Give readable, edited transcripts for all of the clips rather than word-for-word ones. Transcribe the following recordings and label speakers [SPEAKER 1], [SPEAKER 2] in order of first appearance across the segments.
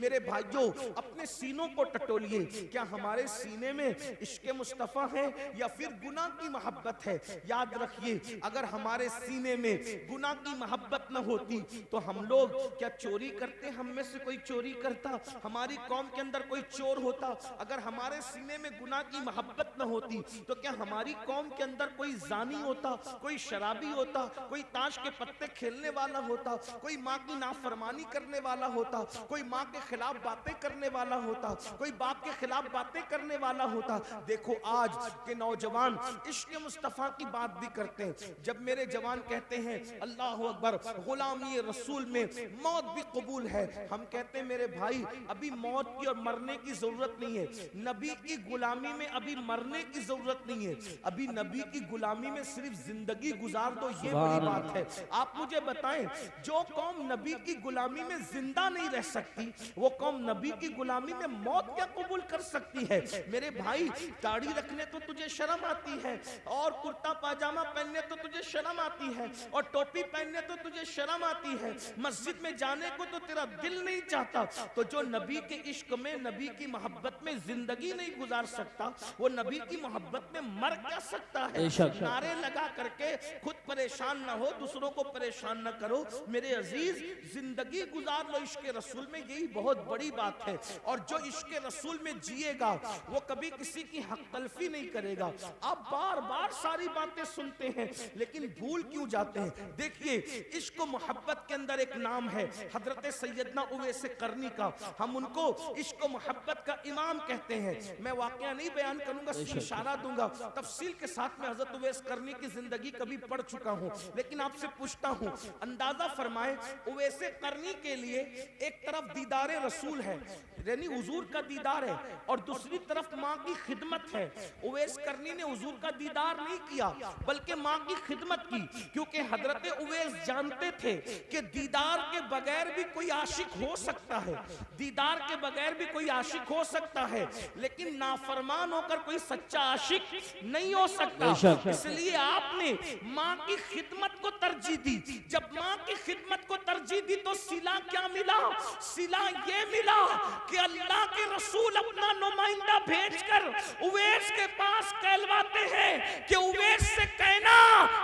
[SPEAKER 1] मेरे भाइयों अपने सीनों को टटोलिए, क्या हमारे सीने में इश्क मुस्तफा है या फिर गुनाह की मोहब्बत है? याद रखिए, अगर हमारे सीने में गुनाह की मोहब्बत न होती तो हम लोग क्या चोरी करते? हम में से कोई चोरी करता? हमारी कौम के अंदर कोई चोर होता? अगर हमारे सीने में गुनाह की मोहब्बत न होती तो क्या हमारी कौम के अंदर कोई जानी होता, कोई शराबी होता, कोई ताश के पत्ते खेलने वाला होता, कोई माँ की नाफरमानी करने वाला होता, कोई माँ के खिलाफ बातें करने वाला होता, कोई बाप के खिलाफ बातें करने वाला होता? देखो आज के नौजवान इश्क मुस्तफा की बात भी करते हैं। जब मेरे जवान कहते हैं अल्लाह अकबर, गुलामी रसूल में मौत भी कबूल है, हम कहते हैं मेरे भाई अभी मौत की और मरने की जरूरत नहीं है, नबी की गुलामी में अभी मरने की जरूरत नहीं है, अभी नबी की गुलामी में सिर्फ जिंदगी गुजार दो, ये बड़ी बात है। आप मुझे बताएं, जो कौम नबी की गुलामी में जिंदा नहीं रह सकती वो कौम नबी की गुलामी में मौत क्या कबूल कर सकती है? मेरे भाई दाढ़ी रखने तो तुझे शर्म आती है, और कुर्ता पाजामा पहनने तो तुझे शर्म आती है, और टोपी पहनने तो तुझे शर्म आती है, मस्जिद में जाने को तो तेरा दिल नहीं चाहता, तो जो नबी के इश्क में, नबी की मोहब्बत में जिंदगी नहीं गुजार सकता वो नबी की मोहब्बत में मर क्या सकता है? नारे लगा करके खुद परेशान ना हो, दूसरों को परेशान ना करो। मेरे अजीज, जिंदगी गुजार लो इश्क रसूल में, यही बहुत बड़ी बात है। और जो इश्क रसूल में जिएगा वो कभी किसी की हक तलफी नहीं करेगा। आप बार बार सारी बातें सुनते हैं लेकिन भूल क्यों जाते हैं? देखिए, इश्क मोहब्बत के अंदर एक नाम है हजरत सैयदना उवैस करनी का, हम उनको इश्क मोहब्बत का इमाम कहते हैं। मैं वाकया नहीं बयान करूंगा, सिर्फ इशारा दूंगा, तफसील के साथ में हजरत उवैस करनी की जिंदगी कभी पढ़ चुका हूं, लेकिन आपसे पूछता हूं, अंदाजा फरमाए उवैस करनी के लिए एक तरफ दीदारे रसूल है, यानी हुजूर का दीदार है, और दूसरी तरफ माँ की खिदमत है। उवैस करनी ने हुजूर का दीदार नहीं किया बल्कि माँ की खिदमत की, क्योंकि हजरत उवैस जानते थे कि दीदार के बगैर भी कोई आशिक हो सकता है, दीदार के बगैर भी कोई आशिक हो सकता है, लेकिन नाफरमान होकर कोई सच्चा आशिक नहीं हो सकता। इसलिए आपने माँ की खिदमत को तरजीह दी। जब माँ की खिदमत को तरजीह दी तो सिला क्या मिला? सिला ये मिला कि अल्लाह के रसूल अपना नुमाइंदा भेजकर उवैस के पास कहलवाते हैं कि उवैस से कहना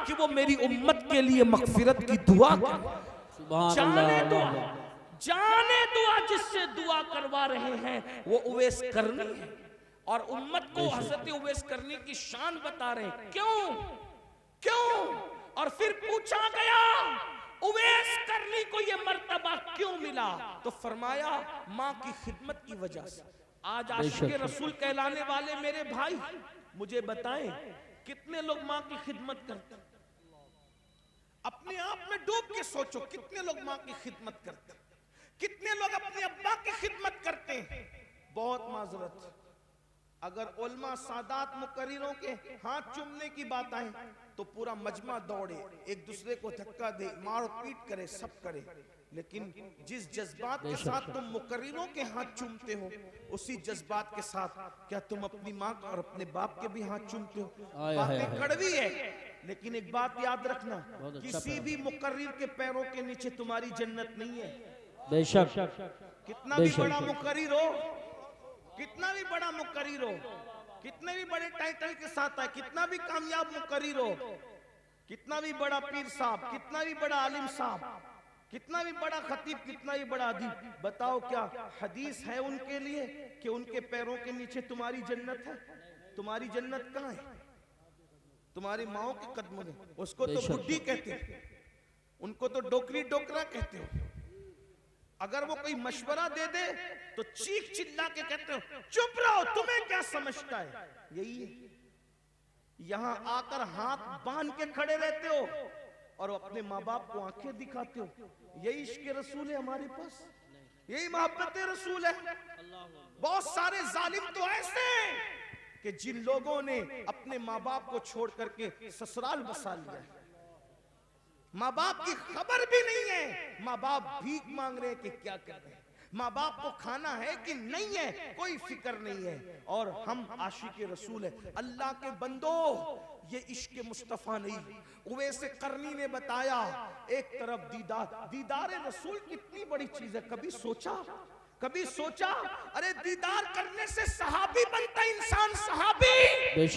[SPEAKER 1] कि वो मेरी उम्मत के लिए मगफिरत की दुआ करे। जाने दुआ जिससे दुआ करवा रहे हैं वो उवैस करनी है, और उम्मत को हजरत उवैस करनी की शान बता रहे हैं। क्यों? और फिर पूछा गया उवैस करनी को ये मर्तबा क्यों मिला? तो फरमाया माँ की खिदमत की वजह से। आज आशिक रसूल कहलाने वाले मेरे भाई मुझे बताएं, कितने लोग माँ की खिदमत करते हैं? अपने आप में डूब के सोचो, कितने लोग माँ की खिदमत करते हैं? कितने लोग अपने अब्बा की खिदमत करते हैं? बहुत माजरत, अगर उलमा सादात मुकर्रिरों के हाथ चूमने की बात आए तो पूरा मजमा दौड़े, एक दूसरे को धक्का दे, मार पीट करे, सब करे, लेकिन जिस जज्बात के साथ तुम मुकर्रिरों के हाथ चूमते हो उसी जज्बात के साथ क्या तुम अपनी माँ और अपने बाप के भी हाथ चूमते हो? बातें कड़वी है, लेकिन एक बात याद रखना, किसी भी मुकर्रिर के पैरों के नीचे तुम्हारी जन्नत नहीं है।
[SPEAKER 2] बेशक,
[SPEAKER 1] कितना भी बड़ा मुकर्रिर हो, कितना भी बड़ा मुकर्रिर हो, कितने भी बड़े टाइटल के साथ है, कितना भी कामयाब मुकर्रिर हो, कितना भी बड़ा पीर साहब, कितना भी बड़ा आलिम साहब, कितना भी बड़ा खतीब, कितना भी बड़ा अदीब, बताओ क्या हदीस है उनके लिए कि उनके पैरों के नीचे तुम्हारी जन्नत है? तुम्हारी जन्नत कहाँ है? तुम्हारी माओ के कदमों में। उसको तो बुड्ढी कहते हो, उनको तो डोकरी डोकरा कहते हो। अगर वो कोई मशवरा दे दे तो चीख चिल्ला के कहते हो चुप रहो, तुम्हें क्या समझता है? यही है, यहां आकर हाथ बांध के खड़े रहते हो और अपने माँ बाप को आंखें दिखाते हो। यही इश्क रसूल है हमारे पास, यही मोहब्बत रसूल है। बहुत सारे जालिम तो ऐसे हैं कि जिन लोगों ने अपने माँ बाप को छोड़ करके ससुराल बसा लिया है, माँ बाप की खबर भी नहीं है, माँ बाप भीख मांग रहे हैं कि क्या कर रहे हैं, माँ बाप को खाना है कि नहीं है कोई फिक्र नहीं है, और हम आशिक रसूल है। अल्लाह के बंदो, ये इश्क मुस्तफा नहीं, उवैस करनी ने बताया। एक तरफ दीदार रसूल कितनी बड़ी चीज है, कभी सोचा कभी सोचा अरे दीदार करने से सहाबी बनता इंसान, सहाबी।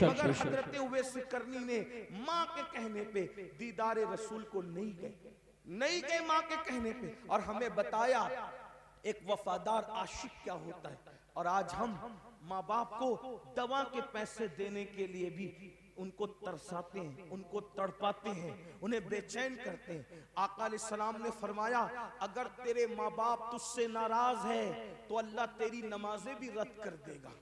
[SPEAKER 1] मगर हजरत उवैस करनी ने माँ के कहने पे दीदार रसूल को नहीं गए माँ के कहने पे, और हमें बताया एक वफादार आशिक क्या होता है। और आज हम माँ बाप को दवा के पैसे देने के लिए भी उनको तरसाते हैं, उनको तड़पाते हैं, उन्हें बेचैन करते हैं। आका अलैहिस्सलाम ने फरमाया अगर तेरे माँ बाप तुझसे नाराज है तो अल्लाह तेरी नमाजें भी रद्द कर देगा,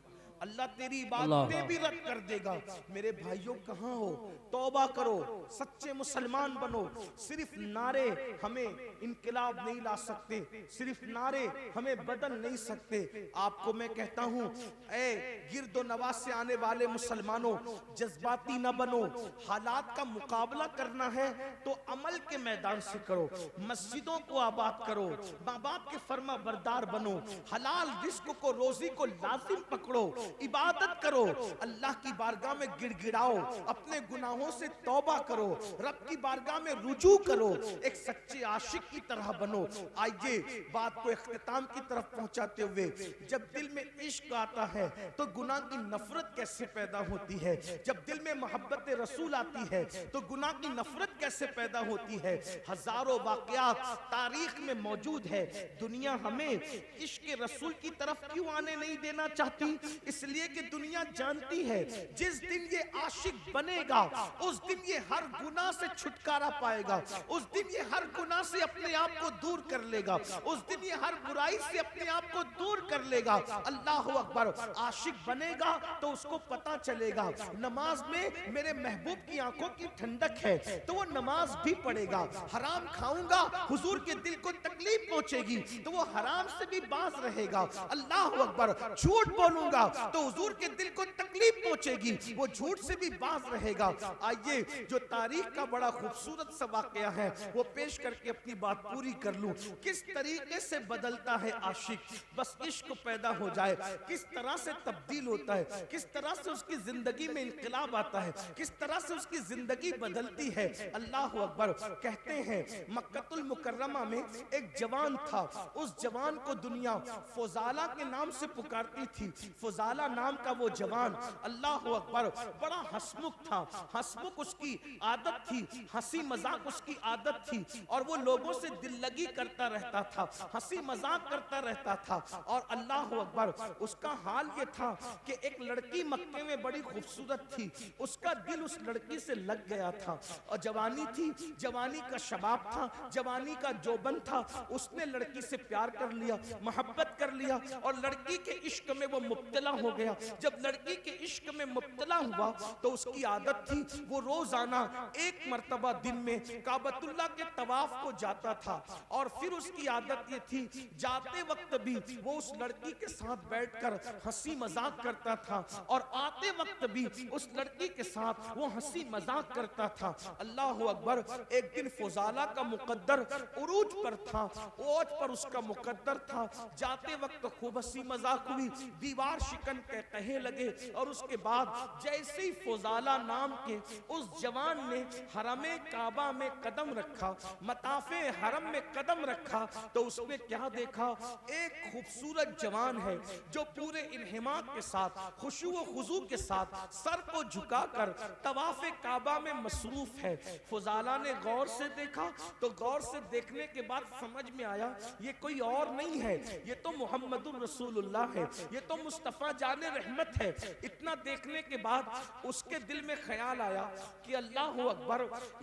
[SPEAKER 1] अल्लाह तेरी इबादतें भी रद्द कर देगा। मेरे भाइयों कहाँ हो? तौबा करो, सच्चे मुसलमान बनो। सिर्फ नारे हमें इनकलाब नहीं ला सकते, सिर्फ नारे हमें बदल नहीं सकते। आपको मैं कहता हूँ ए गिरदो नवाज से आने वाले मुसलमानों, जज्बाती न बनो। हालात का मुकाबला करना है तो अमल के मैदान से करो, मस्जिदों को आबाद करो, माँ बाप के फर्मा बरदार बनो, हलाल रिस्क को रोजी को लाजिम पकड़ो, इबादत करो, अल्लाह की बारगाह में गिड़गिड़ाओ, अपने गुनाहों से तौबा करो, रब की बारगाह में रुजू करो, एक सच्चे आशिक की तरह बनो। आइए बात को इख्तिताम की तरफ पहुंचाते हुए, जब दिल में इश्क आता है तो गुनाह की नफरत कैसे पैदा होती है, जब दिल में मोहब्बत रसूल आती है तो गुनाह की नफरत कैसे पैदा होती है। हजारों वाकयात तारीख में मौजूद है। दुनिया हमें इश्क रसूल की तरफ क्यों आने नहीं देना चाहती? इसलिए कि दुनिया जानती है जिस दिन ये आशिक बनेगा उस दिन ये हर गुनाह से छुटकारा पाएगा, उस दिन ये हर गुनाह से अपने आप को दूर कर लेगा, उस दिन ये हर बुराई से अपने आप को दूर कर लेगा। अल्लाह अकबर। आशिक बनेगा तो उसको पता चलेगा नमाज में मेरे महबूब की आंखों की ठंडक है तो वो नमाज भी पढ़ेगा। हराम खाऊंगा हुजूर के दिल को तकलीफ पहुंचेगी तो वो हराम से भी बाज रहेगा। अल्लाह अकबर। झूठ बोलूंगा तो हुजूर के दिल को तकलीफ पहुंचेगी, वो झूठ से भी बाज रहेगा। आइए जो तारीख का बड़ा खूबसूरत सा वाकया है वो पेश करके अपनी बात पूरी कर लूं। किस तरीके से बदलता है आशिक, बस इश्क पैदा हो जाए किस तरह से तब्दील होता है, किस तरह से उसकी जिंदगी में इंकलाब आता है, किस तरह से उसकी जिंदगी बदलती है। अल्लाह अकबर। कहते हैं मक्कतुल मुकर्रमा में एक जवान था, उस जवान को दुनिया फुजाला के नाम से पुकारती थी। फुजाला नाम का वो जवान, अल्लाह अकबर, बड़ा हंसमुख था। हंसमुख उसकी आदत थी, हंसी मजाक उसकी आदत थी और वो लोगों से दिल लगी करता रहता था, हंसी मजाक करता रहता था। और अल्लाह अकबर, उसका हाल ये था कि एक लड़की मक्के में बड़ी खूबसूरत थी, उसका दिल उस लड़की से लग गया था। और जवानी थी, जवानी का शबाब था, जवानी का जोबन था, उसने लड़की से प्यार कर लिया, मोहब्बत कर लिया और लड़की के इश्क में वो मुब्तला हो गया। जब लड़की के इश्क में मुब्तला हुआ तो उसकी आदत थी वो रोजाना एक मर्तबा दिन में काबतुल्लाह के तवाफ को जाता था। और फिर उसकी आदत ये थी जाते वक्त भी वो उस लड़की के साथ बैठकर हंसी मजाक करता था और आते वक्त भी उस लड़की के साथ वो हंसी मजाक करता था। अल्लाह अकबर। एक दिन फुजाला का मुकद्दर उरूज पर था, ओज पर उसका मुकद्दर था। जाते वक्त खूब हंसी मजाक हुई, दीवार शिकन के कहे लगे और उसके बाद जैसे ही फुजाला नाम के उस जवान ने हरमे काबा में कदम रखा, मताफे हरम में कदम रखा तो उसने क्या देखा? एक खूबसूरत जवान है जो पूरे इन्हिमाक के साथ, खुशू व खुजू के साथ सर को झुकाकर तवाफे काबा में मसरूफ है। फुजाला ने गौर से देखा तो गौर से देखने के बाद समझ में आया ये कोई और नहीं है, ये तो मुहम्मदुर रसूलुल्लाह है, ये तो मुस्तफा जाने रहमत है। इतना देखने के बाद उसके दिल में ख्याल आया कि अल्लाह अकबर,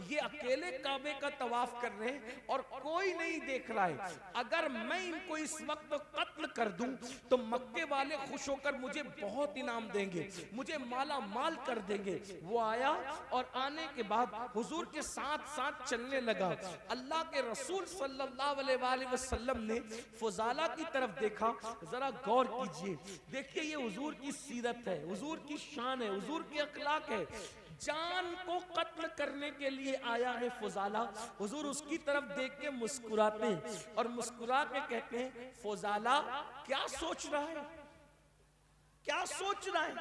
[SPEAKER 1] ये अकेले काबे का तवाफ कर रहे हैं और कोई नहीं देख रहा है। अगर मैं इनको इस वक्त कत्ल कर दूं तो मक्के वाले खुश होकर मुझे बहुत इनाम देंगे, मुझे माला माल कर देंगे। वो आया और आने के बाद हुजूर के साथ साथ चलने लगा। अल्लाह के रसूल सल्लल्लाहु अलैहि वसल्लम ने फुजाला की तरफ देखा। जरा गौर कीजिए, देखिए ये हुजूर की सीरत है, हुजूर की शान है, हुजूर की अखलाक है। जान को कत्ल करने के लिए आया है फुजाला। हुजूर उसकी तरफ देख के मुस्कुराते हैं और मुस्कुरा के कहते हैं फुजाला क्या सोच रहा है, क्या सोच रहा है?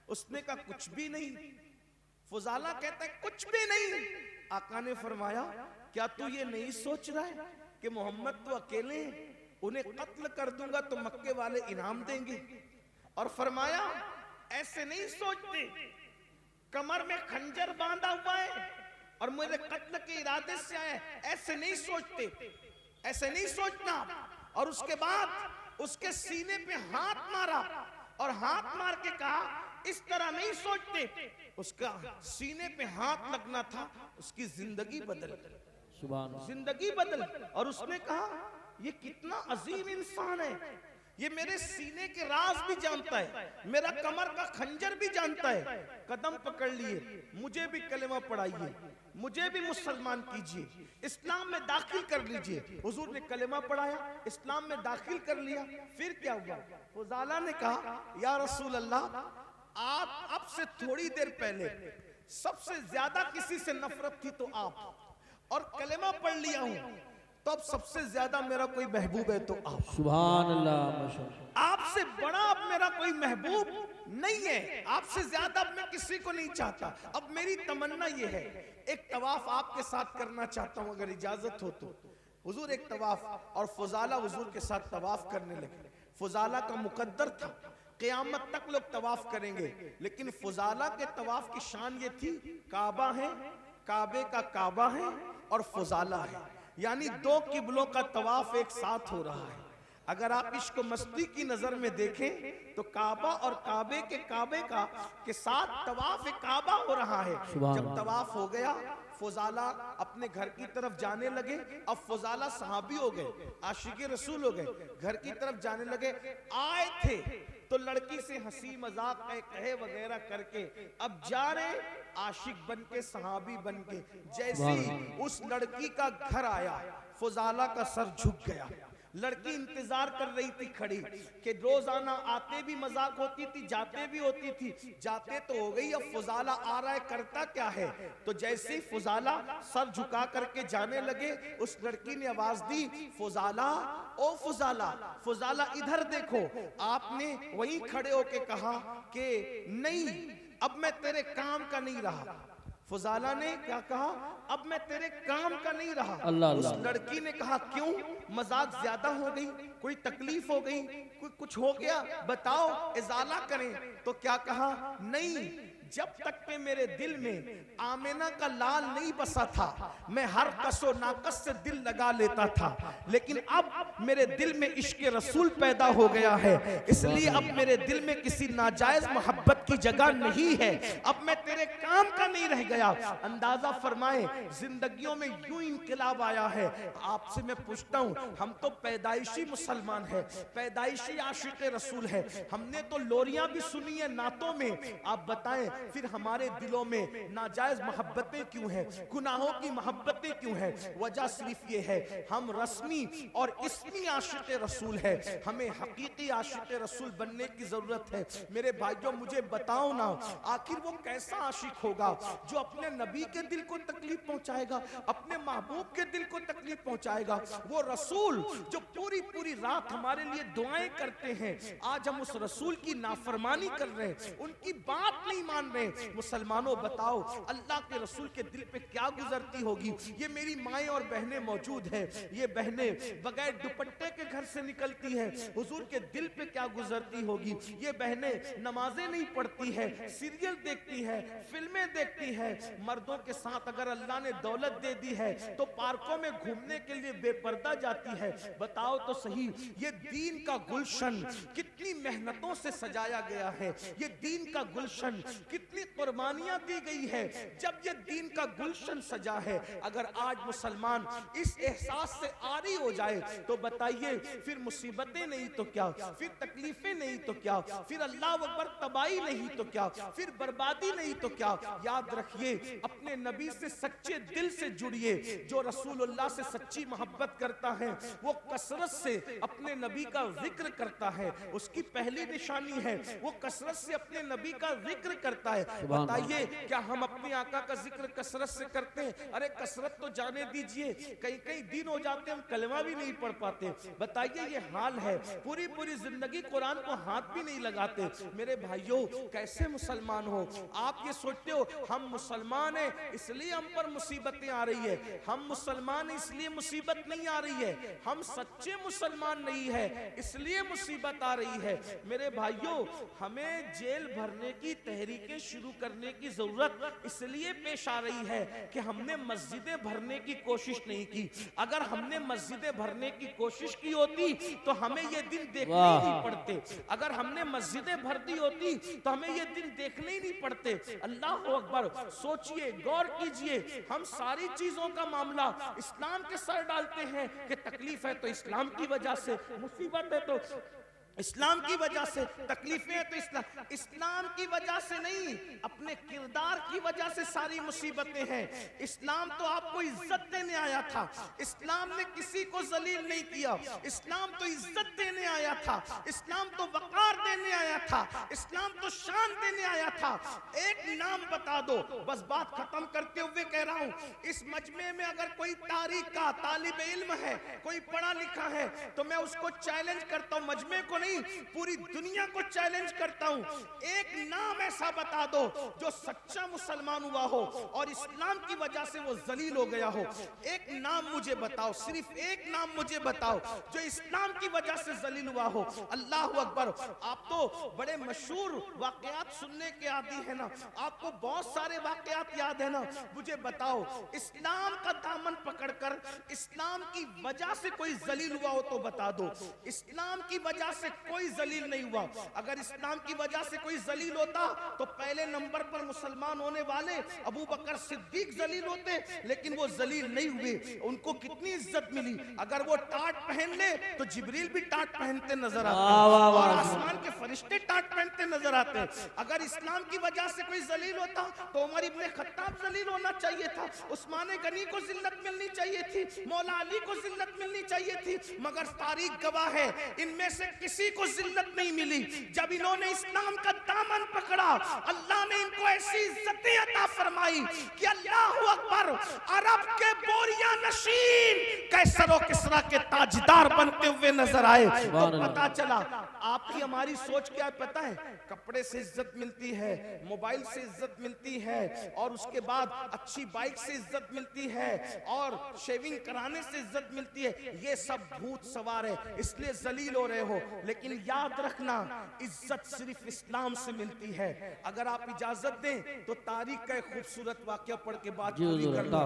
[SPEAKER 1] उसने कहा कुछ भी नहीं। फुजाला कहता है कुछ भी नहीं। आका ने फरमाया क्या तू ये नहीं सोच रहा है कि मोहम्मद तो अकेले हैं, उन्हें कत्ल कर दूंगा तो मक्के वाले इनाम देंगे। और फरमाया ऐसे नहीं सोचते, कमर में खंजर बांधा हुआ है और मेरे कत्ल के इरादे से आए, ऐसे नहीं सोचते, ऐसे नहीं सोचना। और उसके बाद उसके सीने पे हाथ मारा और हाथ मार के कहा इस तरह नहीं सोचते। उसका सीने पे हाथ लगना था, उसकी जिंदगी बदल, जिंदगी बदल। और उसने कहा ये कितना अजीम इंसान है, ये मेरे सीने के राज भी जानता है, मेरा कमर का खंजर भी जानता है। कदम पकड़ लिए, मुझे भी कलेमा पढ़ाइए, मुझे भी मुसलमान कीजिए, इस्लाम में दाखिल कर लीजिए। हुजूर ने कलेमा पढ़ाया, इस्लाम में दाखिल कर लिया। फिर क्या हुआ? फुजाला ने कहा या रसूल अल्लाह, आप अब से थोड़ी देर पहले सबसे ज्यादा किसी से नफरत थी तो आप, और कलेमा पढ़ लिया हूं तो अब सबसे ज्यादा मेरा कोई महबूब है तो आप।
[SPEAKER 2] सुभान अल्लाह।
[SPEAKER 1] आपसे बड़ा अब मेरा कोई महबूब नहीं है, आपसे ज्यादा अब मैं किसी को नहीं चाहता। अब मेरी तमन्ना ये है, एक तवाफ आपके साथ करना चाहता हूं अगर इजाजत हो तो। हुजूर एक तवाफ, और फुजाला हुजूर के साथ तवाफ करने लगे। फुजाला का मुकद्दर था क़यामत तक लोग तवाफ करेंगे, लेकिन फुजाला के तवाफ की शान ये थी, काबा है, काबे का काबा है और फुजाला है, यानी दो किबलों का तवाफ एक साथ हो रहा है। अगर आप इश्क मस्ती की नजर में देखें तो काबा और काबे का के साथ तवाफ काबा हो रहा है। जब तवाफ हो गया, फुजाला अपने घर की तरफ जाने लगे। अब फुजाला सहाबी हो गए, आशिक़े रसूल हो गए, घर की तरफ जाने लगे। आए थे तो लड़की से हंसी मजाक कहे वगैरह करके अब जा रहे आशिक बन के, सहाबी बन के। जैसे ही उस लड़की का घर आया, फुजाला का सर झुक गया। लड़की इंतजार कर रही थी खड़ी कि रोजाना आते भी मजाक होती थी, जाते भी होती थी। जाते तो हो गई, अब फुजाला आ रहा है, करता क्या है? तो जैसे ही फुजाला सर झुका करके जाने लगे, उस लड़की ने आवाज दी, फुजाला, ओ फुजाला, फुजाला इधर देखो। आपने वहीं खड़े होके कहा कि नहीं, अब मैं तेरे काम का नहीं रहा। फुजाला ने क्या कहा? अब मैं तेरे काम का नहीं रहा। उस लड़की ने कहा क्यों? मजाक ज्यादा हो गई, कोई तकलीफ हो गई, कोई कुछ हो गया, बताओ, इजाला करें। तो क्या कहा? नहीं, जब तक के मेरे दिल में आमिना का लाल नहीं बसा था, मैं हर कसो नाकस से दिल लगा लेता था, लेकिन अब मेरे दिल में इश्क रसूल पैदा हो गया है, इसलिए अब मेरे दिल में किसी नाजायज मोहब्बत की जगह नहीं है। अब मैं तेरे काम का नहीं रह गया। अंदाजा फरमाए, जिंदगियों में यूं इनकलाब आया है। आपसे मैं पूछता हूं, हम तो पैदाइशी मुसलमान है, पैदाइशी आशिक रसूल है, हमने तो लोरियां भी सुनी है नातों में। आप बताएं फिर हमारे दिलों में नाजायज मोहब्बतें क्यों हैं, गुनाहों की मोहब्बतें क्यों हैं? वजह सिर्फ ये है, हम रस्मी और इस्मी आशिक रसूल है, हमें हकीकी आशिक रसूल बनने की जरूरत है। मेरे भाइयों, मुझे बताओ ना, आखिर वो कैसा आशिक होगा जो अपने नबी के दिल को तकलीफ पहुंचाएगा, अपने महबूब के दिल को तकलीफ पहुंचाएगा? वो रसूल जो पूरी पूरी रात हमारे लिए दुआएं करते हैं, आज हम उस रसूल की नाफरमानी कर रहे हैं, उनकी बात नहीं मान रहे। मुसलमानों बताओ, अल्लाह के रसूल के दिल पे क्या गुजरती होगी? ये मेरी माएं और बहनें मौजूद हैं, ये बहनें बगैर दुपट्टे के घर से निकलती हैं, हुजूर के दिल पे क्या गुजरती होगी? ये बहनें नमाजें नहीं पढ़ती है, सीरियल देखती है, फिल्में देखती है, मर्दों के साथ अगर अल्लाह ने दौलत दे दी है तो पार्कों में घूमने के लिए बेपर्दा जाती है। बताओ तो सही, ये दीन का गुलशन कितनी मेहनतों से सजाया गया है, ये दीन का गुलशन कितनी कुर्बानियां दी गई है। जब ये दीन का गुलशन सजा है, अगर आज मुसलमान इस एहसास से आरी हो जाए तो बताइए फिर मुसीबतें नहीं तो क्या, फिर तकलीफें नहीं तो क्या, फिर अल्लाह अकबर तबाही नहीं तो क्या, फिर बर्बादी नहीं तो क्या? याद रखिए, अपने नबी से सच्चे दिल से जुड़िए। जो रसूलुल्लाह से सच्ची मोहब्बत करता है वो कसरत से अपने नबी का जिक्र करता है, उसके उसकी पहली निशानी है वो कसरत से अपने नबी का जिक्र करता है। बताइए क्या हम अपने आका का जिक्र कसरत से करते हैं? अरे कसरत तो जाने दीजिए, कई कई दिन हो जाते हम कलमा भी नहीं पढ़ पाते। बताइए ये हाल है, पूरी पूरी जिंदगी कुरान को हाथ भी नहीं लगाते। मेरे भाइयों कैसे मुसलमान हो आप? ये सोचते हो हम मुसलमान हैं इसलिए हम पर मुसीबतें आ रही है। हम मुसलमान इसलिए मुसीबत नहीं आ रही है, हम सच्चे मुसलमान नहीं है इसलिए मुसीबत आ रही है। मेरे भाइयों हमें जेल भरने की तहरीकें शुरू करने की जरूरत इसलिए पेश आ रही है कि हमने मस्जिदें भरने की कोशिश नहीं की। अगर हमने मस्जिदें भरने की कोशिश की होती तो हमें ये दिन देखने ही नहीं पड़ते। अगर हमने मस्जिदें भर दी होती तो हमें ये दिन देखने ही नहीं पड़ते। अल्लाह अकबर। सोचिए, गौर कीजिए, हम सारी चीजों का मामला इस्लाम के सर डालते हैं कि तकलीफ है तो इस्लाम की वजह से, मुसीबत है तो इस्लाम की वजह से, तकलीफें हैं तो इस्लाम की वजह से नहीं, अपने किरदार की वजह से सारी मुसीबतें हैं। इस्लाम तो आपको इज्जत देने आया था, इस्लाम ने किसी को जलील नहीं किया। इस्लाम तो इज्जत देने आया था, इस्लाम तो वकार देने आया था, इस्लाम तो शान देने आया था। एक नाम बता दो, बस बात खत्म करते हुए कह रहा हूं, इस मजमे में अगर कोई तारीख का तालिब इल्म है, कोई पढ़ा लिखा है, तो मैं उसको चैलेंज करता हूं, मजमे को नहीं पूरी दुनिया को चैलेंज करता हूं। एक नाम ऐसा बता दो जो सच्चा मुसलमान हुआ हो और इस्लाम की वजह से वो जलील हो गया हो। एक नाम मुझे बताओ, सिर्फ एक नाम मुझे बताओ जो इस्लाम की वजह से जलील हुआ हो। अल्लाह अकबर। आप तो बड़े मशहूर वाकयात सुनने के आदी है ना, आपको बहुत सारे वाकयात याद है ना। मुझे बताओ इस्लाम का दामन पकड़कर इस्लाम की वजह से कोई जलील हुआ हो तो बता दो। इस्लाम की वजह से कोई जलील नहीं हुआ। अगर इस्लाम की वजह से कोई जलील होता तो पहले नंबर पर मुसलमान होने वाले अबू बकर सिद्दीक जलील होते, लेकिन वो जलील नहीं हुए। उनको कितनी इज्जत मिली। अगर वो टाट पहन ले तो जिब्रील भी टाट पहनते नजर आते और आसमान के फरिश्ते टाट पहनते नजर आते। अगर इस्लाम की वजह से कोई जलील होता तो उमर इब्ने खत्ताब जलील होना चाहिए था, उस्मान गनी को जिल्लत मिलनी चाहिए थी, मौला अली को जिल्लत मिलनी चाहिए थी। मगर तारीख गवाह है इनमें से किसी को जिल्लत नहीं मिली। जब इन्होंने इस्लाम का दामन पकड़ा अल्लाह ने इनको ऐसी इज्जतें अता फरमाई कि अल्लाह अकबर, अरब के बोरिया नशीन कैसर और किस्रा के ताजदार बनते हुए नजर आए। तो पता चला आपकी हमारी सोच क्या है पता है? कपड़े से इज्जत मिलती है, मोबाइल से इज्जत मिलती है, और उसके बाद अच्छी बाइक से इज्जत मिलती है, और शेविंग कराने से इज्जत मिलती है। ये सब भूत सवार है इसलिए जलील हो रहे हो। लेकिन याद रखना इज्जत सिर्फ इस्लाम से मिलती है। अगर आप इजाजत दें तो तारीख का एक खूबसूरत वाकया पढ़ के बात पूरी करना।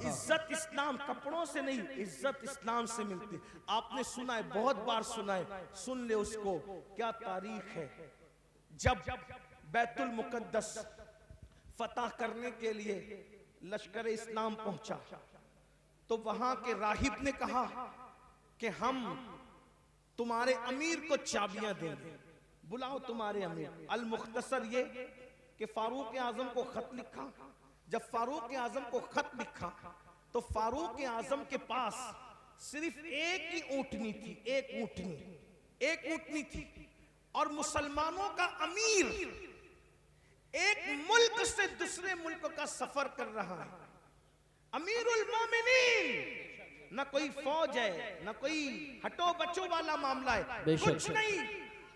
[SPEAKER 1] इज्जत इस्लाम, कपड़ों से नहीं, इज्जत इस्लाम से मिलती। आपने सुना है, बहुत बार सुना है, सुन ले उसको। क्या तारीख है? जब बैतुल मुकद्दस फतह करने के लिए लश्कर इस्लाम पहुंचा तो वहां के राहिब ने कहा कि हम तुम्हारे अमीर को चाबियां देंगे, बुलाओ तुम्हारे अमीर। अल मुख्तसर ये कि फारूक आजम को खत लिखा। जब फारूक आजम को खत लिखा तो फारूक आजम के पास सिर्फ एक ही ऊँटनी थी, एक ऊँटनी थी, और मुसलमानों का अमीर एक मुल्क से दूसरे मुल्क का सफर कर रहा है। अमीरुल मोमिनीन, न कोई फौज है, न कोई हटो बचो वाला मामला है, कुछ नहीं,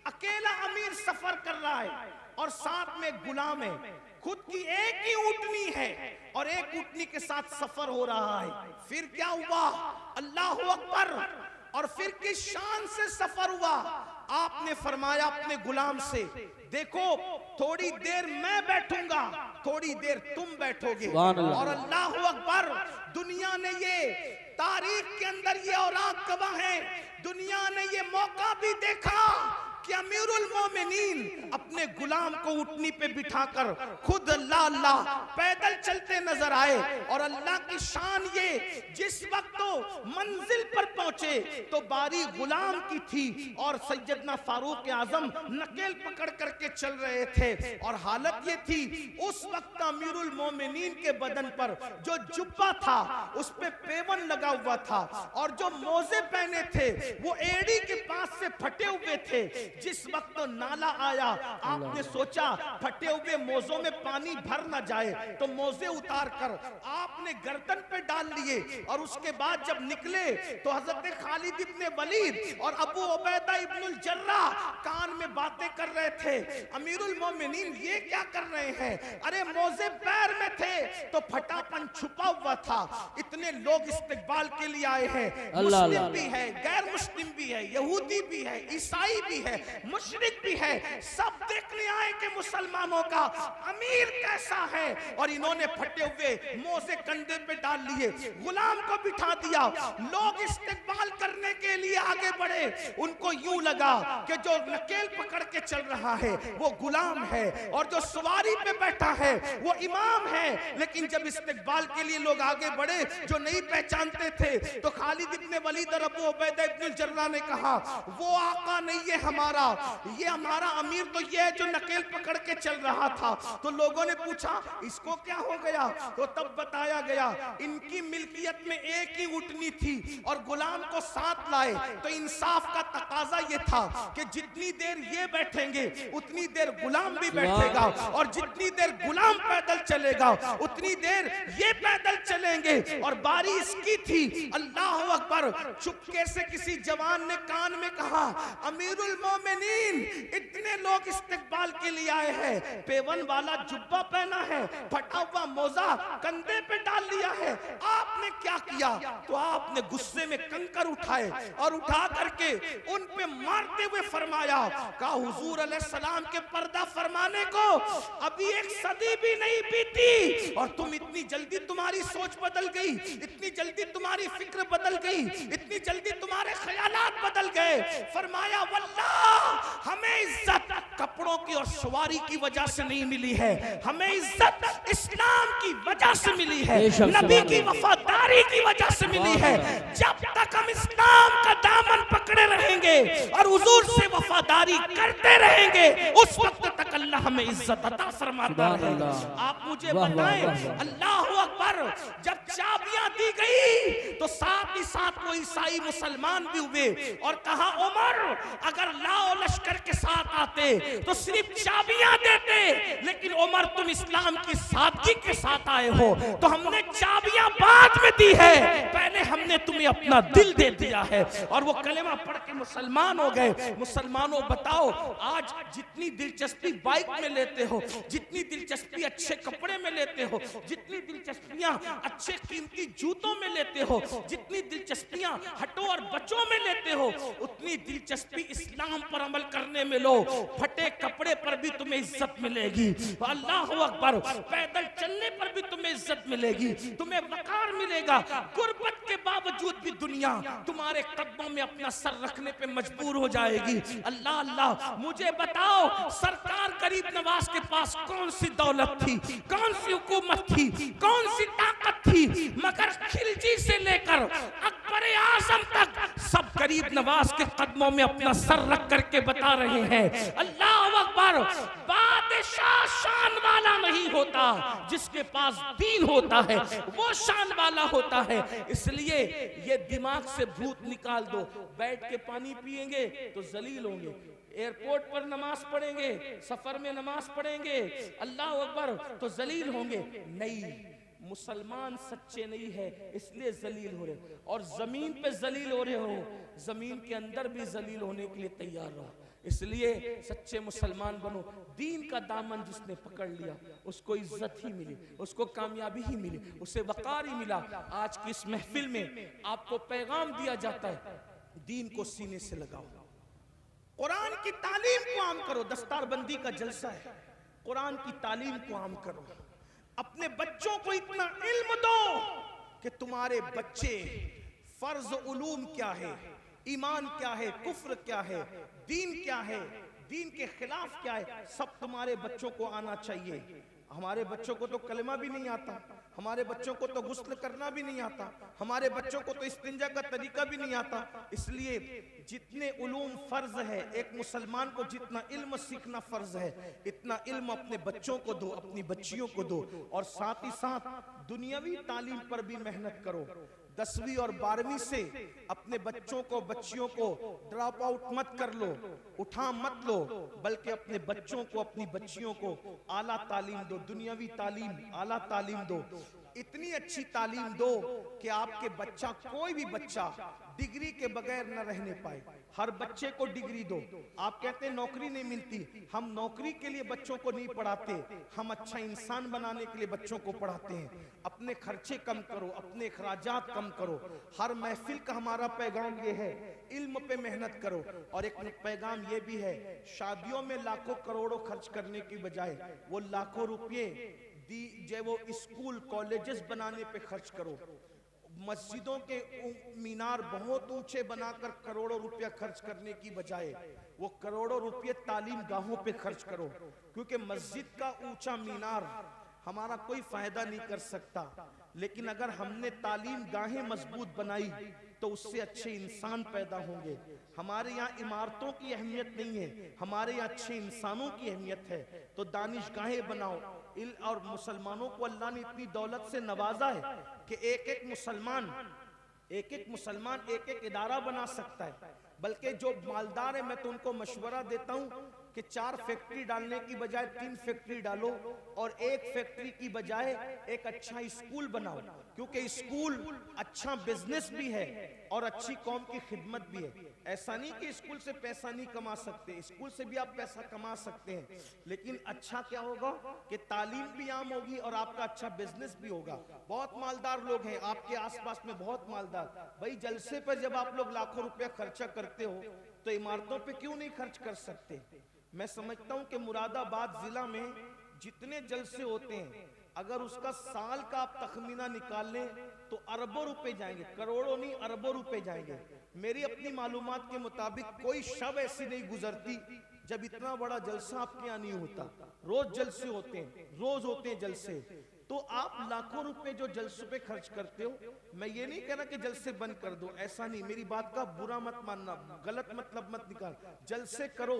[SPEAKER 1] अकेला अमीर सफर कर रहा है और साथ में गुलाम है। खुद की एक ही ऊँटनी है और एक ऊँटनी के साथ सफर हो रहा है। फिर क्या हुआ? अल्लाह अकबर। और फिर किस शान से सफर हुआ? आपने फरमाया अपने गुलाम से, देखो थोड़ी देर मैं बैठूंगा, थोड़ी देर तुम बैठोगे। और अल्लाह अकबर, दुनिया ने ये तारीख के अंदर ये औरात गवाह है, दुनिया ने ये मौका भी देखा कि अमीरुल अमीरुल मोमिनीन अपने गुलाम को ऊँटनी पे बिठाकर खुद अल्लाह पैदल चलते नजर आए। और अल्लाह की शान ये, जिस वक्त तो मंजिल पर पहुंचे तो बारी गुलाम की थी और सैयदना फारूक आजम नकेल पकड़ करके चल रहे थे। और हालत ये थी, उस वक्त अमीरुल मोमिनीन के बदन पर जो जुब्बा था उस पे पेवन लगा हुआ था और जो मोजे पहने थे वो एड़ी के पास से फटे हुए थे। जिस वक्त नाला आया, आपने सोचा फटे हुए मोजों में पानी भर ना जाए, तो मोजे उतार कर आपने गर्दन पे डाल लिए। और उसके बाद जब निकले तो हजरत खालिद इब्ने वलीद और अबू उबैदा इब्नुल जर्राह कान में बातें कर रहे थे। अमीरुल मोमिनीन ये क्या कर रहे हैं? अरे मोजे पैर में थे तो फटापन छुपा हुआ था। इतने लोग इस्तकबाल के लिए आए हैं, मुस्लिम भी है, गैर मुस्लिम भी है, यहूदी भी है, ईसाई भी है, मुशरिक भी है, सब देखने आए कि मुसलमानों का अमीर कैसा है। और इन्होंने फटे हुए मोजे कंधे पे डाल लिए, गुलाम को बिठा दिया। लोग इस्तकबाल करने के लिए आगे बढ़े। उनको यूं लगा कि जो नकेल पकड़ के चल रहा है वो गुलाम है और जो सवारी पे बैठा है वो इमाम है। लेकिन जब इस्तकबाल के लिए लोग आगे बढ़े जो नहीं पहचानते थे, तो खालिद इब्ने वलीद और अबू उबैदा इब्नुल जर्राह ने कहा, वो आका नहीं है हमारा, ये हमारा अमीर तो ये है जो नकेल पकड़ के चल रहा था। तो लोगों ने पूछा इसको क्या हो गया? तो तब बताया गया इनकी मिल्कियत में एक ही ऊँटनी थी और गुलाम को साथ लाए। तो इंसाफ का तकाजा ये था कि जितनी देर ये बैठेंगे उतनी देर गुलाम भी बैठेगा, और जितनी देर गुलाम पैदल चलेगा उतनी देर ये पैदल चलेंगे। और बारी इसकी थी, अल्लाह अकबर। चुपके से किसी जवान ने कान में कहा, अमीरुल मोमिनीन इतने लोग इस्तकबाल के लिए आए हैं, पेवन वाला जुब्बा पहना है, फटा हुआ मोजा कंधे पे डाल लिया है, आपने क्या किया? तो आपने गुस्से में कंकर उठाए और उठा करके उन पे मारते हुए फरमाया, का हुजूर अलैहिस्सलाम के पर्दा फरमाने को अभी एक सदी भी नहीं बीती और तुम इतनी जल्दी तुम्हारी सोच बदल गई, इतनी जल्दी तुम्हारी फिक्र बदल गई, इतनी जल्दी तुम्हारे ख्यालात बदल गए। फरमाया, वल्लाह हमें इज्जत कपड़ों की और सवारी की वजह से नहीं मिली है, हमें इज्जत इस्लाम की वजह से मिली है, नबी की वफादारी की वजह से मिली है। जब तक हम इस्लाम का दामन पकड़े रहेंगे और हुजूर से वफादारी करते रहेंगे, उस वक्त तक अल्लाह हमें इज्जत अता फरमाता रहेगा। आप मुझे बताएं, अल्लाह अकबर, जब चाबियां दी गई तो साथ ही साथ वो ईसाई मुसलमान भी हुए और कहा, उमर अगर लाओ लश्कर के साथ आते तो सिर्फ चाबियां देते, लेकिन उमर तुम इस्लाम की सादगी के साथ आए हो तो हमने चाबियां बाद में दी है, पहले हमने तुम्हें अपना दिल दे दिया है। और वो कलेमा पढ़ के मुसलमान हो गए। मुसलमानों बताओ, आज जितनी दिलचस्पी बाइक में लेते हो, जितनी दिलचस्पी अच्छे कपड़े में लेते हो, जितनी दिलचस्पियां अच्छे कीमती जूतों में लेते हो, जितनी दिलचस्पियां हटो और बच्चों में लेते हो, उतनी दिलचस्पी इस्लाम पर अमल करने में लो, फटे कपड़े पर भी तुम्हें इज्जत मिलेगी। अल्लाह अकबर, पैदल चलने पर भी तुम्हें इज्जत मिलेगी, तुम्हें वकार मिलेगा। गुर्बत के बावजूद भी दुनिया तुम्हारे कदमों में अपना सर रखने पे मजबूर हो जाएगी। अल्लाह अल्लाह, मुझे बताओ सरकार गरीब नवाज के पास कौन सी दौलत थी, कौन सी हुकूमत थी, कौन सी ताकत थी, मगर खिलजी से लेकर अकबर आजम तक सब गरीब नवाज के कदमों में अपना सर रख करके बता रहे हैं, अल्लाह अकबर। बादशाह शान वाला नहीं होता, जिसके पास दीन होता है वो शान वाला होता है। इसलिए ये दिमाग से भूत निकाल दो। बैठ के पानी पिएंगे तो जलील होंगे, एयरपोर्ट पर नमाज पढ़ेंगे, सफर में नमाज पढ़ेंगे, अल्लाह अकबर, तो जलील होंगे। नहीं, मुसलमान सच्चे नहीं है इसलिए जलील हो रहे, और जमीन पे जलील हो रहे हो, जमीन के अंदर भी जलील होने के लिए तैयार रहो। इसलिए सच्चे मुसलमान बनो। दीन का दामन जिसने पकड़ लिया उसको इज्जत ही मिली, उसको कामयाबी ही मिली, उसे वकार ही मिला। आज की इस महफिल में आपको पैगाम दिया जाता है, दीन को सीने से लगाओ, कुरान की तालीम को आम करो। दस्तारबंदी का जलसा है, कुरान की तालीम को आम करो। अपने बच्चों को इतना इल्म दो कि तुम्हारे बच्चे फर्ज उलूम क्या है, ईमान क्या है, कुफ्र क्या है, दीन क्या है, दीन के खिलाफ क्या है, सब तुम्हारे बच्चों को आना चाहिए। हमारे बच्चों को तो कलमा भी नहीं आता, हमारे बच्चों को तो गुस्ल करना भी नहीं आता, हमारे बच्चों को तो इस्तिंजा का तरीका भी नहीं आता। इसलिए जितने उलूम फर्ज है, एक मुसलमान को जितना इल्म सीखना फर्ज है, इतना इल्म अपने बच्चों को दो, अपनी बच्चियों को दो। और साथ ही साथ दुनियावी तालीम पर भी मेहनत करो। 10वीं और 12वीं से अपने बच्चों को बच्चियों को ड्रॉप आउट मत कर लो, उठा मत लो, बल्कि अपने बच्चों को अपनी बच्चियों को आला तालीम दो, दुनियावी तालीम आला तालीम दो। इतनी अच्छी तालीम दो कि आपके बच्चा, कोई भी बच्चा डिग्री के बगैर न रहने पाए। हर बच्चे को डिग्री दो। आप कहते हैं नौकरी नहीं मिलती, हम नौकरी के लिए बच्चों को नहीं पढ़ाते, हम अच्छा इंसान बनाने के लिए बच्चों को पढ़ाते हैं। अपने खर्चे कम करो, अपने अखराजात कम करो। हर महफिल का हमारा पैगाम ये है, इल्म पे मेहनत करो। और एक पैगाम ये भी है, शादियों में लाखों करोड़ों खर्च करने की बजाय वो लाखों रुपये जो वो स्कूल कॉलेजेस बनाने पे खर्च करो। मस्जिदों के मीनार बहुत ऊंचे बनाकर करोड़ों रुपया खर्च करने की बजाय वो करोड़ों रुपये तालीम गाहों पे खर्च करो। क्योंकि मस्जिद का ऊंचा मीनार हमारा कोई फायदा नहीं कर सकता, लेकिन अगर हमने तालीम गाहें मजबूत बनाई तो उससे अच्छे इंसान पैदा होंगे। हमारे यहाँ इमारतों की अहमियत नहीं है, हमारे यहाँ अच्छे इंसानों की अहमियत है। तो दानिशगाहें बनाओ। और मुसलमानों को अल्लाह ने इतनी दौलत से नवाजा है कि एक एक मुसलमान एक एक इदारा बना सकता है। बल्कि जो मालदार है, मैं तो उनको मशवरा देता हूँ कि 4 फैक्ट्री डालने की बजाय 3 फैक्ट्री डालो, और 1 फैक्ट्री की बजाय एक अच्छा स्कूल बनाओ। क्योंकि स्कूल अच्छा बिजनेस भी है और अच्छी कौम की खिदमत भी है। ऐसा नहीं कि स्कूल से पैसा नहीं कमा सकते, स्कूल से भी आप पैसा कमा सकते हैं, लेकिन अच्छा क्या होगा कि तालीम भी आम होगी और आपका अच्छा बिजनेस भी होगा। बहुत मालदार लोग हैं आपके आसपास में, बहुत मालदार भाई। जलसे पर जब आप लोग लाखों रुपया खर्चा करते हो तो इमारतों पे क्यों नहीं खर्च कर सकते? मैं समझता हूं कि मुरादाबाद जिला में जितने जलसे होते हैं, अगर उसका साल का आप तखमीना निकाल लें तो अरबों रुपए जाएंगे, करोड़ों नहीं अरबों रुपए जाएंगे। मेरी अपनी मालूमात के मुताबिक कोई शब ऐसी नहीं गुजरती जब इतना बड़ा जलसा आपके यहाँ नहीं होता। रोज जलसे होते हैं, रोज होते हैं जलसे। तो आप लाखों रुपए जो जलसों पे खर्च करते हो, मैं ये नहीं कह रहा कि जलसे बंद कर दो, ऐसा नहीं, मेरी बात का बुरा मत मानना, गलत मतलब मत निकाल। जलसे करो,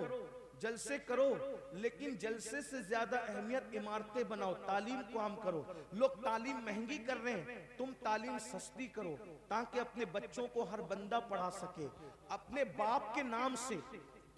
[SPEAKER 1] जलसे करो, लेकिन जलसे से ज्यादा अहमियत इमारतें बनाओ, तालीम को आम करो। लोग तालीम महंगी कर रहे हैं, तुम तालीम सस्ती करो ताकि अपने बच्चों को हर बंदा पढ़ा सके। अपने बाप के नाम से,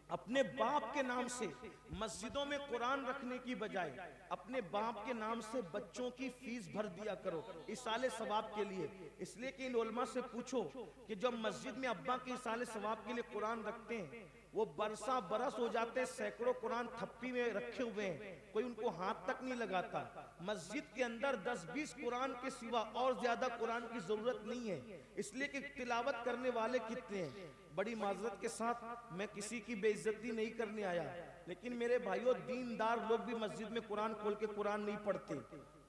[SPEAKER 1] अपने बाप के नाम से मस्जिदों में कुरान रखने की बजाय अपने बाप के नाम से बच्चों की फीस भर दिया करो इसाले सवाब के लिए। इसलिए कि इन उलमा से पूछो कि जब मस्जिद में अब्बा के इसाले सवाब के लिए कुरान रखते हैं, वो बरसा बरस हो जाते, सैकड़ों कुरान थप्पी में रखे हुए हैं, कोई उनको हाथ तक नहीं लगाता। मस्जिद के अंदर 10-20 कुरान के सिवा और ज्यादा कुरान की जरूरत नहीं है, इसलिए कि तिलावत करने वाले कितने हैं। बड़ी माजरत के साथ मैं किसी की बेइज्जती नहीं करने आया, लेकिन मेरे भाइयों दीनदार लोग भी मस्जिद में कुरान खोल के कुरान नहीं पढ़ते,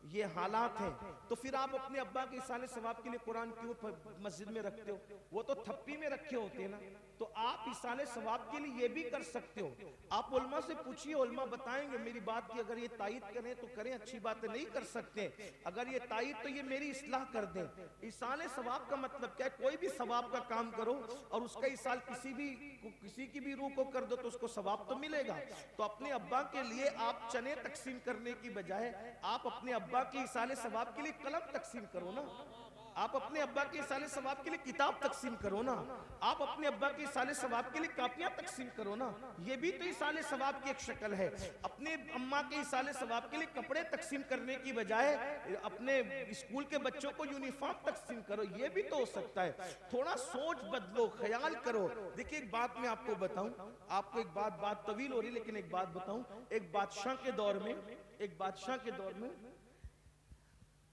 [SPEAKER 1] ये हालात हैं। तो फिर आप अपने अब्बा के इसाले सवाब के लिए कुरान क्यों मस्जिद में रखते हो? वो तो थप्पी में रखे होते हैं ना। तो आप इसाले सवाब के लिए ये भी कर सकते हो। आप उलमा से पूछिए, उलमा बताएंगे मेरी बात की। अगर ये तायद करें तो करें, अच्छी बात है, नहीं कर सकते अगर ये तायद तो ये मेरी इस्लाह कर दें। इसाले सवाब का मतलब क्या है? कोई भी सवाब का काम करो और उसका इसाल किसी की भी रूह को कर दो तो उसको सवाब तो मिलेगा। तो अपने अब्बा के लिए आप चने तकसीम करने की बजाय आप अपने अब्बा के इसाले सवाब के लिए कलम तकसीम करो ना। आप अपने अब्बा के इसाले सवाब के लिए किताब तकसीम करो ना। आप अपने अब्बा के इसाले सवाब के लिए कापियां तकसीम करो ना। ये भी तो इसाले सवाब की एक शक्ल है। अपने अम्मा के इसाले सवाब के लिए कपड़े तकसीम करने की बजाय अपने स्कूल के बच्चों को यूनिफॉर्म तकसीम करो, ये भी तो हो सकता है। थोड़ा सोच बदलो, ख्याल करो। देखिए एक बात मैं आपको बताऊं, आपको एक बात तवील हो रही, लेकिन एक बात बताऊं। एक बादशाह के दौर में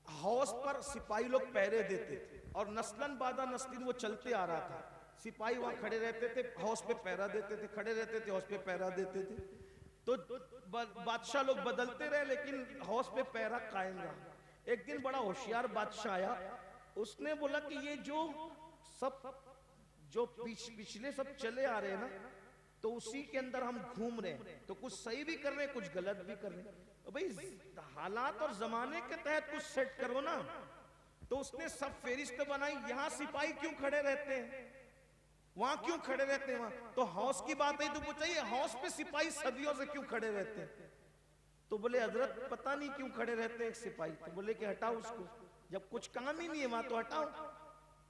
[SPEAKER 1] हौस पर सिपाही लोग पहरे देते थे और नस्लन बादा नस्लिन वो चलते आ रहा था। सिपाही वहां खड़े रहते थे, हौस पे पहरा देते थे, खड़े रहते थे, हौस पे पहरा देते थे। तो बादशाह लोग बदलते रहे लेकिन हौस पे पहरा कायम रहा। एक दिन बड़ा होशियार बादशाह आया, उसने बोला कि ये जो पिछले सब चले आ रहे हैं ना, तो उसी के अंदर हम घूम रहे हैं, तो कुछ सही भी कर रहे हैं, कुछ गलत भी कर रहे हैं। तो भाई हालात और जमाने के तहत कुछ सेट करो ना। तो उसने सब फेरिस्त बनाई, यहां सिपाही क्यों खड़े रहते हैं, वहां क्यों खड़े रहते हैं वहां। तो हौस की बात है, तो पूछा ये हौस पे सिपाही सदियों से क्यों खड़े रहते हैं। तो बोले हजरत पता नहीं क्यों खड़े रहते हैं एक सिपाही। तो बोले कि हटाओ उसको, जब कुछ काम ही नहीं है वहां तो हटाओ।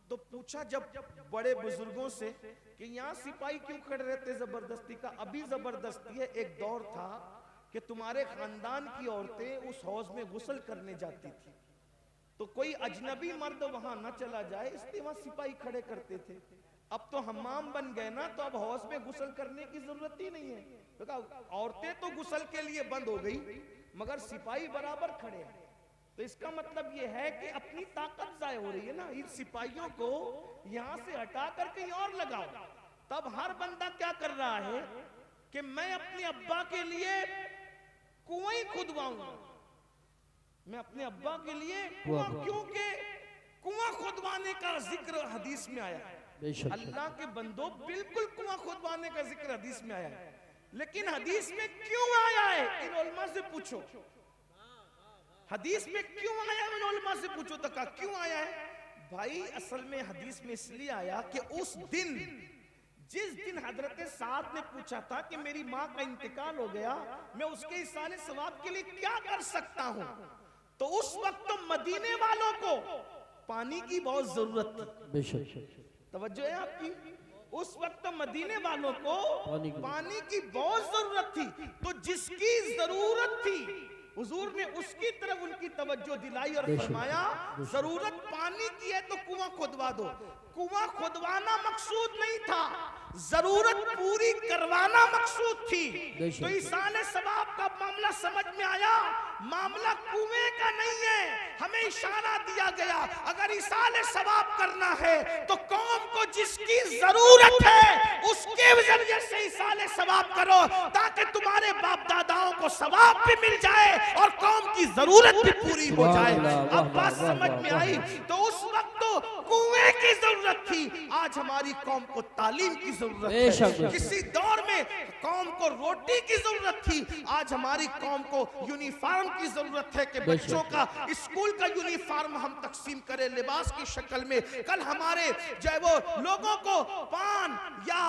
[SPEAKER 1] तो पूछा जब बड़े बुजुर्गों से कि यहाँ सिपाही क्यों खड़े रहते जबरदस्ती का। अभी जबरदस्ती है, एक दौर था कि तुम्हारे खानदान की औरतें उस हौज में गुस्ल करने जाती थी, तो कोई अजनबी मर्द वहां ना चला जाए, इसलिए वहां सिपाही खड़े करते थे। अब तो हम्माम बन गए ना, तो अब हौज में गुस्ल करने की जरूरत ही नहीं है, क्योंकि औरतें तो गुस्ल के लिए बंद हो गई, मगर सिपाही बराबर खड़े हैं। तो इसका मतलब यह है कि अपनी ताकत जाय हो रही है ना। इन सिपाहियों को यहां से हटा कर कहीं और लगाओ। तब हर बंदा क्या कर रहा है कि मैं अपने अब्बा के लिए कुआं खुदवाऊंगा, मैं अपने अब्बा के लिए कुआं, क्योंकि कुआं खुदवाने का जिक्र हदीस में आया है। अल्लाह के बंदो, बिल्कुल कुआं खुदवाने का जिक्र हदीस में आया है, लेकिन हदीस में क्यों आया है इन उलमा से पूछो। हदीस में क्यों आया, इन उलमा से पूछो तो कहा क्यों आया है। भाई असल में हदीस में इसलिए आया कि उस दिन, जिस दिन हजरत साद ने पूछा था कि मेरी माँ का इंतकाल हो गया, मैं उसके इसाले सवाब के लिए क्या कर सकता हूँ, तो उस वक्त तो मदीने वालों को पानी की बहुत जरूरत थी। तवज्जो है आपकी, उस वक्त मदीने वालों को पानी की बहुत जरूरत थी। तो जिसकी जरूरत थी हुजूर ने उसकी तरफ उनकी तवज्जो दिलाई और फरमाया जरूरत पानी की है तो कुआं खुदवा दो। कुआं खुदवाना मकसूद नहीं था, जरूरत पूरी करवाना मकसूद थी। तो इसाले सवाब का मामला समझ में आया, मामला कुएं का नहीं है। हमें इशारा दिया गया अगर इसाले सवाब करना है तो कौम को जिसकी जरूरत है उसके जरिए से इसाले सवाब करो, ताकि तुम्हारे बाप दादाओं को सवाब भी मिल जाए और कौम की जरूरत भी पूरी हो जाए। अब बात समझ में आई। तो उस वक्त तो कुएं की जरूरत थी, आज हमारी कौम को तालीम की जरूरत है। किसी दौर में कौम को रोटी की जरूरत थी, आज हमारी कौम को यूनिफॉर्म की जरूरत है कि बच्चों का स्कूल का यूनिफॉर्म हम तकसीम करें लिबास की शक्ल में। कल हमारे जो है वो लोगों को पान या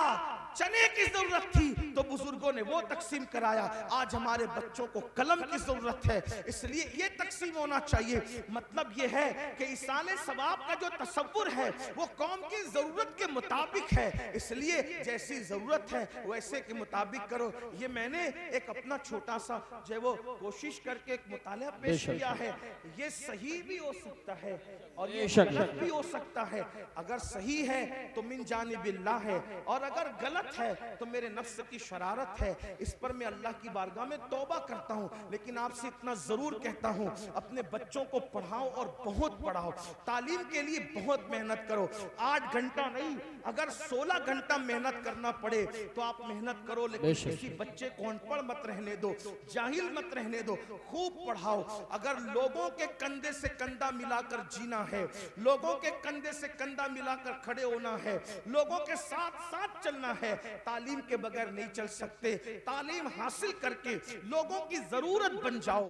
[SPEAKER 1] चने की जरूरत थी तो बुजुर्गों ने वो तकसीम कराया। आज हमारे बच्चों को कलम की जरूरत है, इसलिए ये तकसीम होना चाहिए। मतलब ये है कि इसाले सवाब का जो तसव्वुर है वो कौम की जरूरत के मुताबिक है, इसलिए जैसी जरूरत है वैसे के मुताबिक करो। ये मैंने एक अपना छोटा सा जो है वो कोशिश करके एक मुताला पेश किया है। ये सही भी हो सकता है और ये गलत भी हो सकता है। अगर सही है तो मिन जानिबिल्लाह है, और अगर गलत है तो मेरे नफ्स की शरारत है। इस पर मैं अल्लाह की बारगाह में तौबा करता हूँ, लेकिन आपसे इतना जरूर कहता हूँ अपने बच्चों को पढ़ाओ और बहुत पढ़ाओ, तालीम के लिए बहुत मेहनत करो। 8 घंटा नहीं, अगर 16 घंटा मेहनत करना पड़े तो आप मेहनत करो, लेकिन किसी बच्चे को अनपढ़ मत रहने दो, जाहिल मत रहने दो, खूब पढ़ाओ। अगर लोगों के कंधे से कंधा मिलाकर जीना है, लोगों के कंधे से कंधा मिलाकर खड़े होना है, लोगों के साथ साथ चलना है, तालीम के बगैर नहीं चल सकते। तालीम हासिल करके लोगों की जरूरत बन जाओ।